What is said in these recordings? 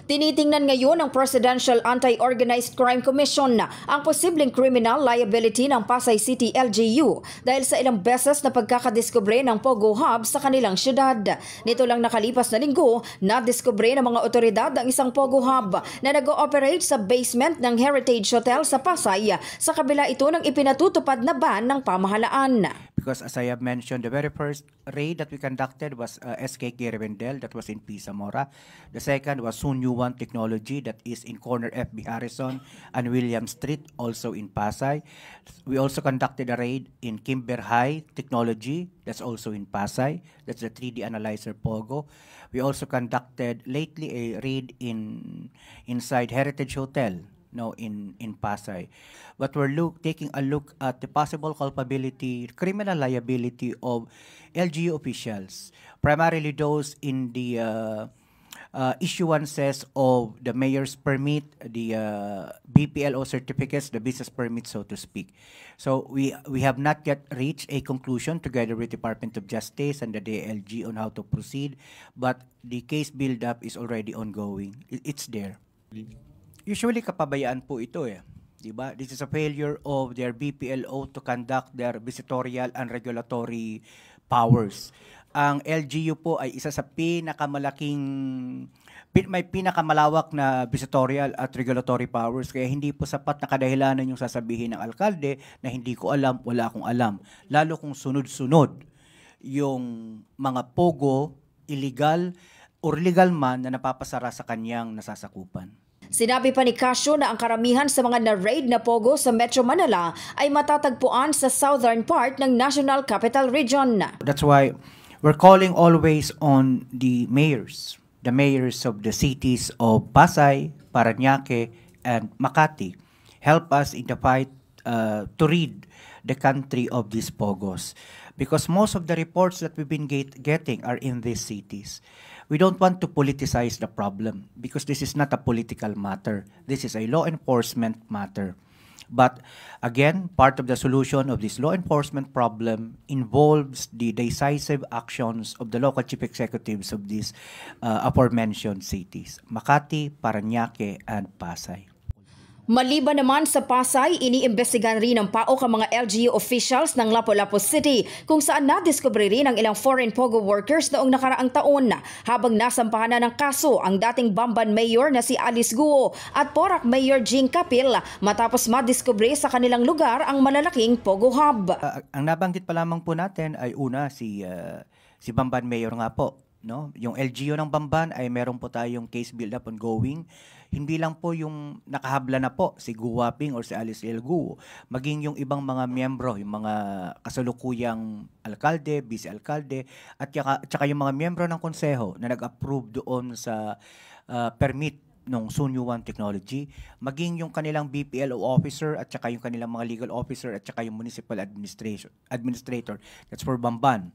Tinitingnan ngayon ng Presidential Anti-Organized Crime Commission ang posibleng criminal liability ng Pasay City LGU dahil sa ilang beses na pagkakadiskubre ng Pogo Hub sa kanilang syudad. Nito lang nakalipas na linggo, nadiskubre ng mga otoridad ang isang Pogo Hub na nag-ooperate sa basement ng Heritage Hotel sa Pasay sa kabila ito ng ipinatutupad na ban ng pamahalaan. Because as I have mentioned, the very first raid that we conducted was SKK Revendel, that was in P. Zamora. The second was Sunyu One Technology, that is in corner FB Harrison and William Street, also in Pasay. We also conducted a raid in Kimber High Technology, that's also in Pasay. That's the 3D Analyzer Pogo. We also conducted lately a raid inside Heritage Hotel, in Pasay. But we're taking a look at the possible culpability, criminal liability of LGU officials, primarily those in the issuances of the mayor's permit, the BPLO certificates, the business permit, so to speak. So we have not yet reached a conclusion together with Department of Justice and the DLG on how to proceed, but the case build-up is already ongoing. It's there. Usually kapabayaan po ito diba? This is a failure of their BPLO to conduct their visitorial and regulatory powers. Ang LGU po ay isa sa may pinakamalawak na visitorial at regulatory powers, kaya hindi po sapat na kadahilanan yung sasabihin ng alkalde na hindi ko alam, wala akong alam. Lalo kung sunod-sunod yung mga pogo, illegal or legal man na napapasara sa kanyang nasasakupan. Sinabi pa ni Casio na ang karamihan sa mga na-raid na pogo sa Metro Manila ay matatagpuan sa southern part ng National Capital Region. That's why we're calling always on the mayors of the cities of Pasay, Parañaque, and Makati. Help us in the fight to rid the country of these pogos. Because most of the reports that we've been getting are in these cities. We don't want to politicize the problem because this is not a political matter. This is a law enforcement matter. But again, part of the solution of this law enforcement problem involves the decisive actions of the local chief executives of these aforementioned cities, Makati, Parañaque, and Pasay. Maliban naman sa Pasay, iniimbestigahan rin ng PAOK ang mga LGU officials ng Lapu-Lapu City kung saan nadiskubre rin ang ilang foreign pogo workers noong nakaraang taon habang nasampahan na ng kaso ang dating Bamban Mayor na si Alice Guo at Porac Mayor Jing Capil matapos madiskubre sa kanilang lugar ang malalaking Pogo Hub. Ang nabanggit pa lamang po natin ay una si Bamban Mayor nga po. Yung LGU ng Bamban ay meron po tayong case build-up ongoing. Hindi lang po yung nakahabla na po si Guwaping or si Alice L. Guo, maging yung ibang mga miyembro, yung mga kasalukuyang alkalde, vice-alkalde, at saka yung mga miyembro ng konseho na nag-approve doon sa permit ng Sunyu One Technology, maging yung kanilang BPLO officer at saka yung kanilang mga legal officer at saka yung municipal administrator. That's for Bamban.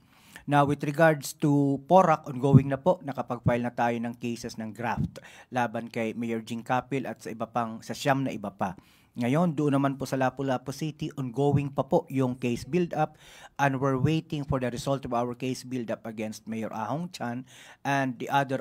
Now, with regards to Porac, ongoing na po, nakapag-file na tayo ng cases ng graft laban kay Mayor Jing Capil at sa siyam na iba pa. Ngayon, doon naman po sa Lapu-Lapu City, ongoing pa po yung case build-up and we're waiting for the result of our case build-up against Mayor Ahong Chan and the other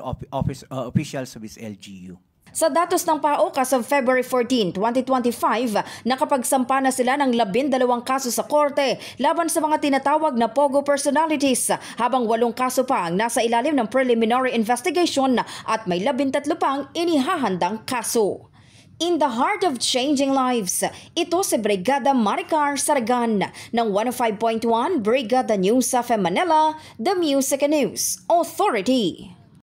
officials of his LGU. Sa datos ng PAOK as of February 14, 2025, nakapagsampa na sila ng 12 kaso sa korte laban sa mga tinatawag na pogo personalities, habang 8 kaso pa ang nasa ilalim ng preliminary investigation at may 13 pang inihahandang kaso. In the heart of changing lives, ito si Brigada Maricar Saragan ng 105.1 Brigada News FM Manila, The Music and News Authority.